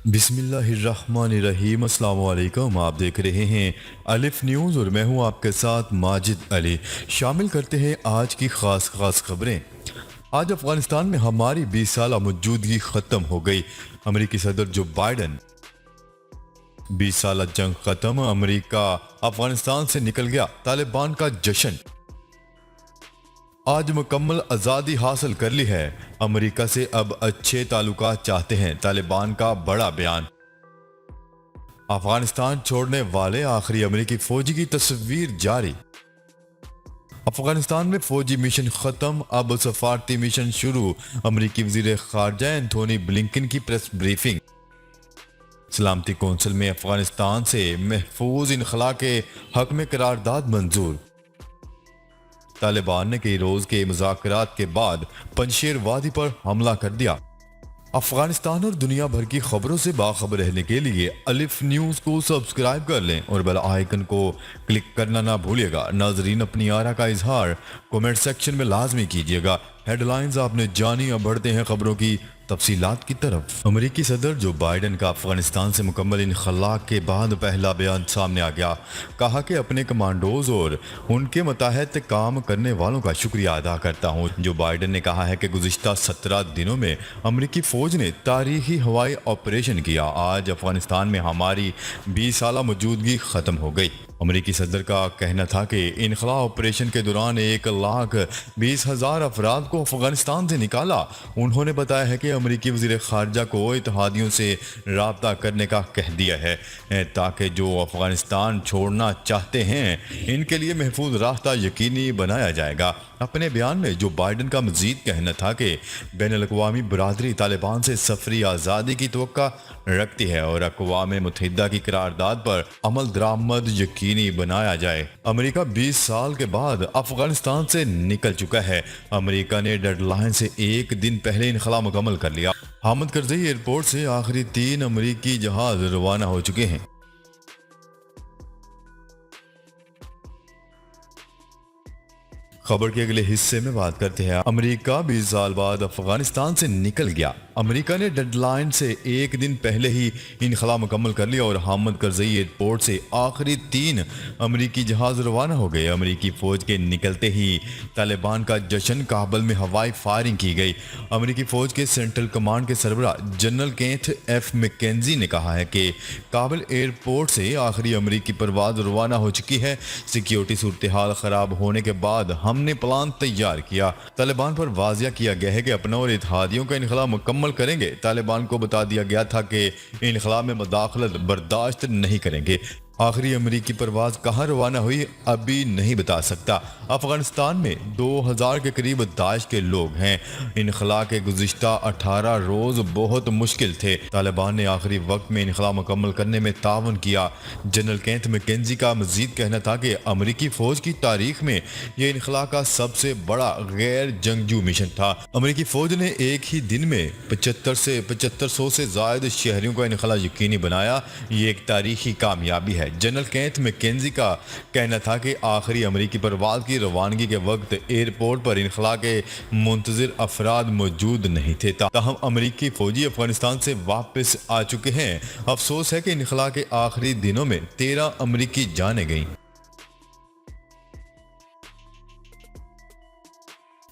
بسم اللہ الرحمن الرحیم۔ السلام علیکم، آپ دیکھ رہے ہیں الف نیوز اور میں ہوں آپ کے ساتھ ماجد علی۔ شامل کرتے ہیں آج کی خاص خبریں۔ آج افغانستان میں ہماری 20 سالہ موجودگی ختم ہو گئی۔ امریکی صدر جو بائیڈن 20 سالہ جنگ ختم، امریکہ افغانستان سے نکل گیا، طالبان کا جشن۔ آج مکمل آزادی حاصل کر لی ہے، امریکہ سے اب اچھے تعلقات چاہتے ہیں، طالبان کا بڑا بیان۔ افغانستان چھوڑنے والے آخری امریکی فوجی کی تصویر جاری۔ افغانستان میں فوجی مشن ختم، اب سفارتی مشن شروع، امریکی وزیر خارجہ اینتھونی بلنکن کی پریس بریفنگ۔ سلامتی کونسل میں افغانستان سے محفوظ انخلاء کے حق میں قرارداد منظور۔ طالبان نے کئی روز کے مذاکرات کے بعد پنجشیر وادی پر حملہ کر دیا۔ افغانستان اور دنیا بھر کی خبروں سے باخبر رہنے کے لیے الف نیوز کو سبسکرائب کر لیں اور بیل آئیکن کو کلک کرنا نہ بھولیے گا۔ ناظرین، اپنی آرا کا اظہار کومنٹ سیکشن میں لازمی کیجیے گا۔ ہیڈ لائنز آپ نے جانی، اب بڑھتے ہیں خبروں کی تفصیلات کی طرف۔ امریکی صدر جو بائیڈن کا افغانستان سے مکمل انخلاء کے بعد پہلا بیان سامنے آ گیا۔ کہا کہ اپنے کمانڈوز اور ان کے متحد کام کرنے والوں کا شکریہ ادا کرتا ہوں۔ جو بائیڈن نے کہا ہے کہ گزشتہ 17 دنوں میں امریکی فوج نے تاریخی ہوائی آپریشن کیا۔ آج افغانستان میں ہماری 20 سالہ موجودگی ختم ہو گئی۔ امریکی صدر کا کہنا تھا کہ انخلاء آپریشن کے دوران 1,20,000 افراد کو افغانستان سے نکالا۔ انہوں نے بتایا ہے کہ امریکی وزیر خارجہ کو اتحادیوں سے رابطہ کرنے کا کہہ دیا ہے تاکہ جو افغانستان چھوڑنا چاہتے ہیں ان کے لیے محفوظ راستہ یقینی بنایا جائے گا۔ اپنے بیان میں جو بائیڈن کا مزید کہنا تھا کہ بین الاقوامی برادری طالبان سے سفری آزادی کی توقع رکھتی ہے اور اقوام متحدہ کی قرارداد پر عمل درآمد یقینی بنایا جائے۔ امریکہ 20 سال کے بعد افغانستان سے نکل چکا ہے۔ امریکہ نے ڈیڈ لائن سے ایک دن پہلے انخلاء مکمل کر لیا۔ حامد کرزئی ایئرپورٹ سے آخری 3 امریکی جہاز روانہ ہو چکے ہیں۔ خبر کے اگلے حصے میں بات کرتے ہیں۔ امریکہ 20 سال بعد افغانستان سے نکل گیا۔ امریکہ نے ڈیڈ لائن سے ایک دن پہلے ہی انخلاء مکمل کر لیا اور حامد کرزئی ایئرپورٹ سے آخری 3 امریکی جہاز روانہ ہو گئے۔ امریکی فوج کے نکلتے ہی طالبان کا جشن، کابل میں ہوائی فائرنگ کی گئی۔ امریکی فوج کے سینٹرل کمانڈ کے سربراہ جنرل کیتھ ایف میکنزی نے کہا ہے کہ کابل ایئرپورٹ سے آخری امریکی پرواز روانہ ہو چکی ہے۔ سیکیورٹی صورتحال خراب ہونے کے بعد ہم نے پلان تیار کیا۔ طالبان پر واضح کیا گیا ہے کہ اپنا اور اتحادیوں کا انخلاء مکمل کریں گے۔ طالبان کو بتا دیا گیا تھا کہ انخلاء میں مداخلت برداشت نہیں کریں گے۔ آخری امریکی پرواز کہاں روانہ ہوئی ابھی نہیں بتا سکتا۔ افغانستان میں 2000 کے قریب داعش کے لوگ ہیں۔ انخلاء کے گزشتہ 18 روز بہت مشکل تھے۔ طالبان نے آخری وقت میں انخلاء مکمل کرنے میں تعاون کیا۔ جنرل کیتھ میکنزی کا مزید کہنا تھا کہ امریکی فوج کی تاریخ میں یہ انخلاء کا سب سے بڑا غیر جنگجو مشن تھا۔ امریکی فوج نے ایک ہی دن میں 7500 سے زائد شہریوں کا انخلاء یقینی بنایا۔ یہ ایک تاریخی کامیابی ہے۔ جنرل کیتھ میکنزی کا کہنا تھا کہ آخری امریکی پرواز کی روانگی کے وقت ایئرپورٹ پر انخلاء کے منتظر افراد موجود نہیں تھے، تاہم امریکی فوجی افغانستان سے واپس آ چکے ہیں۔ افسوس ہے کہ انخلاء کے آخری دنوں میں 13 امریکی جانیں گئیں۔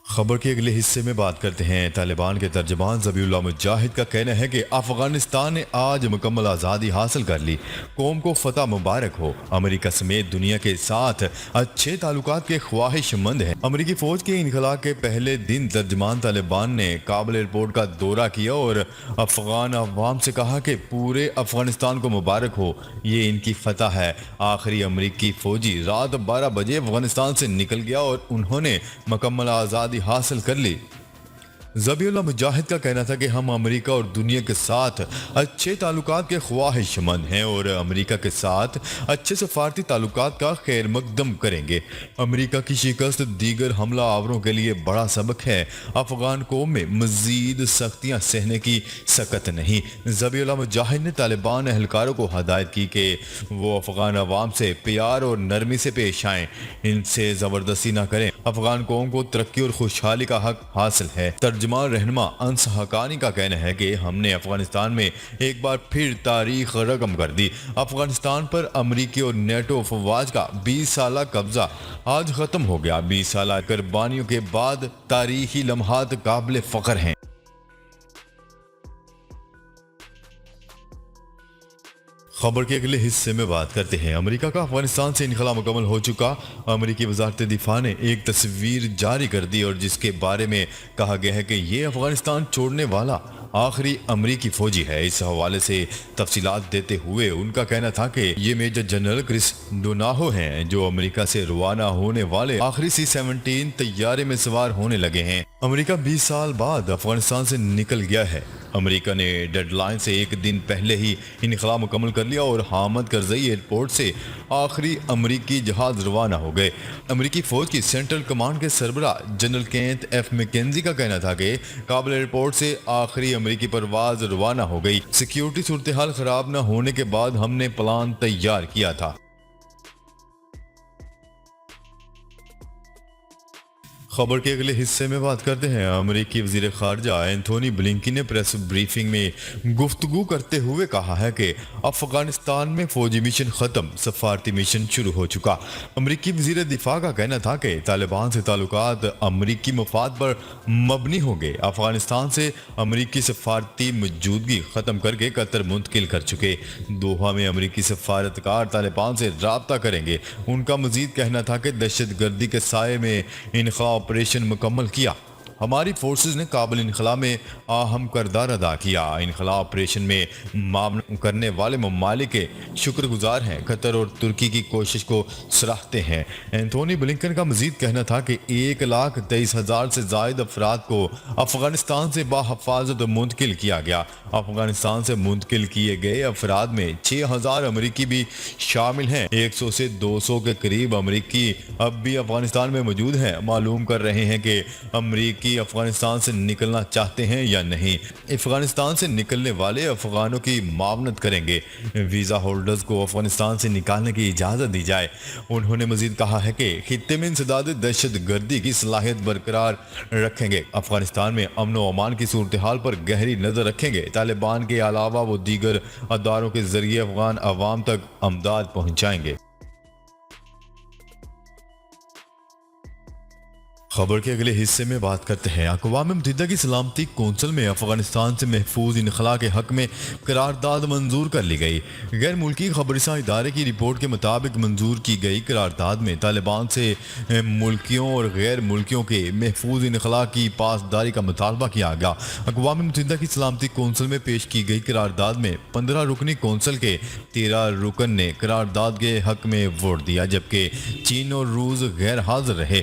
خبر کے اگلے حصے میں بات کرتے ہیں۔ طالبان کے ترجمان ذبیح اللہ مجاہد کا کہنا ہے کہ افغانستان نے آج مکمل آزادی حاصل کر لی، قوم کو فتح مبارک ہو۔ امریکہ سمیت دنیا کے ساتھ اچھے تعلقات کے خواہش مند ہیں۔ امریکی فوج کے انخلاء کے پہلے دن ترجمان طالبان نے کابل ایئرپورٹ کا دورہ کیا اور افغان عوام سے کہا کہ پورے افغانستان کو مبارک ہو، یہ ان کی فتح ہے۔ آخری امریکی فوجی رات 12 بجے افغانستان سے نکل گیا اور انہوں نے مکمل آزادی حاصل کر لی۔ ذبیح اللہ مجاہد کا کہنا تھا کہ ہم امریکہ اور دنیا کے ساتھ اچھے تعلقات کے خواہش مند ہیں اور امریکہ کے ساتھ اچھے سفارتی تعلقات کا خیر مقدم کریں گے۔ امریکہ کی شکست دیگر حملہ آوروں کے لیے بڑا سبق ہے۔ افغان قوم میں مزید سختیاں سہنے کی سکت نہیں۔ ذبیح اللہ مجاہد نے طالبان اہلکاروں کو ہدایت کی کہ وہ افغان عوام سے پیار اور نرمی سے پیش آئیں، ان سے زبردستی نہ کریں۔ افغان قوم کو ترقی اور خوشحالی کا حق حاصل ہے۔ ترجمان رہنما انس حقانی کا کہنا ہے کہ ہم نے افغانستان میں ایک بار پھر تاریخ رقم کر دی۔ افغانستان پر امریکی اور نیٹو افواج کا 20 سالہ قبضہ آج ختم ہو گیا۔ 20 سالہ قربانیوں کے بعد تاریخی لمحات قابل فخر ہیں۔ خبر کے اگلے حصے میں بات کرتے ہیں۔ امریکہ کا افغانستان سے انخلا مکمل ہو چکا۔ امریکی وزارت دفاع نے ایک تصویر جاری کر دی اور جس کے بارے میں کہا گیا ہے کہ یہ افغانستان چھوڑنے والا آخری امریکی فوجی ہے۔ اس حوالے سے تفصیلات دیتے ہوئے ان کا کہنا تھا کہ یہ میجر جنرل کرس ڈوناہو ہیں جو امریکہ سے روانہ ہونے والے آخری C-17 طیارے میں سوار ہونے لگے ہیں۔ امریکہ 20 سال بعد افغانستان سے نکل گیا ہے۔ امریکہ نے ڈیڈ لائن سے ایک دن پہلے ہی انخلا مکمل کر لیا اور حامد کرزئی ایئرپورٹ سے آخری امریکی جہاز روانہ ہو گئے۔ امریکی فوج کی سینٹرل کمانڈ کے سربراہ جنرل کینتھ ایف میکنزی کا کہنا تھا کہ کابل ایئرپورٹ سے آخری امریکی پرواز روانہ ہو گئی۔ سیکیورٹی صورتحال خراب نہ ہونے کے بعد ہم نے پلان تیار کیا تھا۔ خبر کے اگلے حصے میں بات کرتے ہیں۔ امریکی وزیر خارجہ اینتھونی بلنکن نے پریس بریفنگ میں گفتگو کرتے ہوئے کہا ہے کہ افغانستان میں فوجی مشن ختم، سفارتی مشن شروع ہو چکا۔ امریکی وزیر دفاع کا کہنا تھا کہ طالبان سے تعلقات امریکی مفاد پر مبنی ہوں گے۔ افغانستان سے امریکی سفارتی موجودگی ختم کر کے قطر منتقل کر چکے۔ دوحہ میں امریکی سفارتکار طالبان سے رابطہ کریں گے۔ ان کا مزید کہنا تھا کہ دہشت گردی کے سائے میں انخلا آپریشن مکمل کیا۔ ہماری فورسز نے کابل انخلا میں اہم کردار ادا کیا۔ انخلا آپریشن میں معاون کرنے والے ممالک کے شکر گزار ہیں، قطر اور ترکی کی کوشش کو سراہتے ہیں۔ اینتھونی بلنکن کا مزید کہنا تھا کہ 1,23,000 سے زائد افراد کو افغانستان سے بحفاظت منتقل کیا گیا۔ افغانستان سے منتقل کیے گئے افراد میں 6,000 امریکی بھی شامل ہیں۔ 100 سے 200 کے قریب امریکی اب بھی افغانستان میں موجود ہیں۔ معلوم کر رہے ہیں کہ امریکی افغانستان سے نکلنا چاہتے ہیں یا نہیں۔ افغانستان سے نکلنے والے افغانوں کی معاونت کریں گے۔ ویزا ہولڈرز کو افغانستان سے نکالنے کی اجازت دی جائے۔ انہوں نے مزید کہا ہے کہ خطے میں انسداد دہشت گردی کی صلاحیت برقرار رکھیں گے۔ افغانستان میں امن و امان کی صورتحال پر گہری نظر رکھیں گے۔ طالبان کے علاوہ وہ دیگر اداروں کے ذریعے افغان عوام تک امداد پہنچائیں گے۔ خبر کے اگلے حصے میں بات کرتے ہیں۔ اقوام متحدہ کی سلامتی کونسل میں افغانستان سے محفوظ انخلا کے حق میں قرارداد منظور کر لی گئی۔ غیر ملکی خبررساں ادارے کی رپورٹ کے مطابق منظور کی گئی قرارداد میں طالبان سے ملکیوں اور غیر ملکیوں کے محفوظ انخلا کی پاسداری کا مطالبہ کیا گیا۔ اقوام متحدہ کی سلامتی کونسل میں پیش کی گئی قرارداد میں 15 رکنی کونسل کے 13 رکن نے قرارداد کے حق میں ووٹ دیا، جبکہ چین اور روس غیر حاضر رہے۔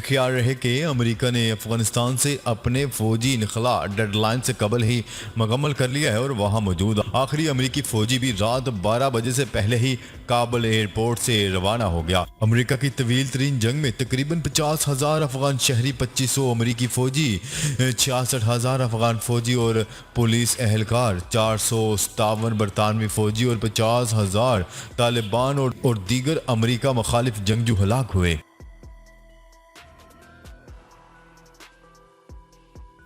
خیال رہے کہ امریکہ نے افغانستان سے اپنے فوجی انخلا ڈیڈ لائن سے قبل ہی مکمل کر لیا ہے اور وہاں موجود آخری امریکی فوجی بھی رات 12 بجے سے پہلے ہی کابل ایئرپورٹ سے روانہ ہو گیا۔ امریکہ کی طویل ترین جنگ میں تقریباً 50,000 افغان شہری، 2500 امریکی فوجی، 66,000 افغان فوجی اور پولیس اہلکار، 457 برطانوی فوجی اور 50,000 طالبان اور دیگر امریکہ مخالف جنگجو ہلاک ہوئے۔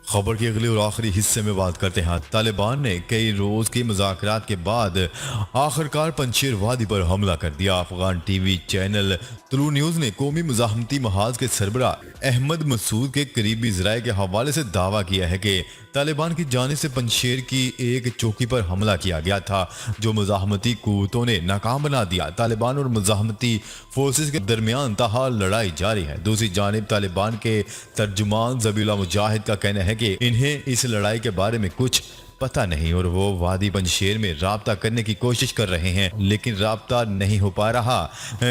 خبر کے اگلے اور آخری حصے میں بات کرتے ہیں۔ طالبان نے کئی روز کے مذاکرات کے بعد آخرکار پنجشیر وادی پر حملہ کر دیا۔ افغان ٹی وی چینل طلوع نیوز نے قومی مزاحمتی محاذ کے سربراہ احمد مسعود کے قریبی ذرائع کے حوالے سے دعویٰ کیا ہے کہ طالبان کی جانب سے پنجشیر کی ایک چوکی پر حملہ کیا گیا تھا جو مزاحمتی قوتوں نے ناکام بنا دیا۔ طالبان اور مزاحمتی فورسز کے درمیان تاحال لڑائی جاری ہے۔ دوسری جانب طالبان کے ترجمان ذبیح اللہ مجاہد کا کہنا ہے کہ انہیں اس لڑائی کے بارے میں کچھ پتہ نہیں اور وہ وادی پنجشیر میں رابطہ کرنے کی کوشش کر رہے ہیں، لیکن رابطہ نہیں ہو پا رہا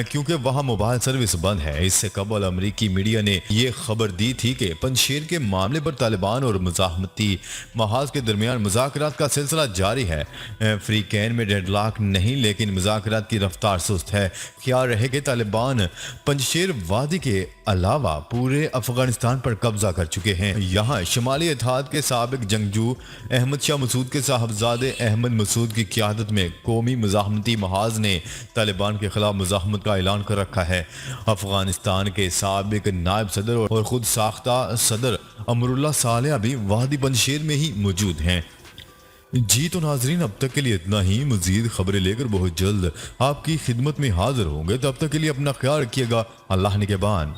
کیونکہ وہاں موبائل سروس بند ہے۔ اس سے قبل امریکی میڈیا نے یہ خبر دی تھی کہ پنجشیر کے معاملے پر طالبان اور مزاحمتی محاذ کے درمیان مذاکرات کا سلسلہ جاری ہے۔ فریقین میں ڈیڈ لاک نہیں، لیکن مذاکرات کی رفتار سست ہے۔ خیال رہے کہ طالبان پنجشیر وادی کے علاوہ پورے افغانستان پر قبضہ کر چکے ہیں۔ یہاں شمالی اتحاد کے سابق جنگجو احمد شاہ مسعود کے صاحبزادے احمد مسعود کی قیادت میں قومی مزاحمتی محاذ نے طالبان کے خلاف مزاحمت کا اعلان کر رکھا ہے۔ افغانستان کے سابق نائب صدر اور خود ساختہ صدر امراللہ صالح بھی وادی پنجشیر میں ہی موجود ہیں۔ جی تو ناظرین، اب تک کے لیے اتنا ہی۔ مزید خبریں لے کر بہت جلد آپ کی خدمت میں حاضر ہوں گے، تب تک کے لیے اپنا خیال رکھیے گا۔ اللہ نگہبان۔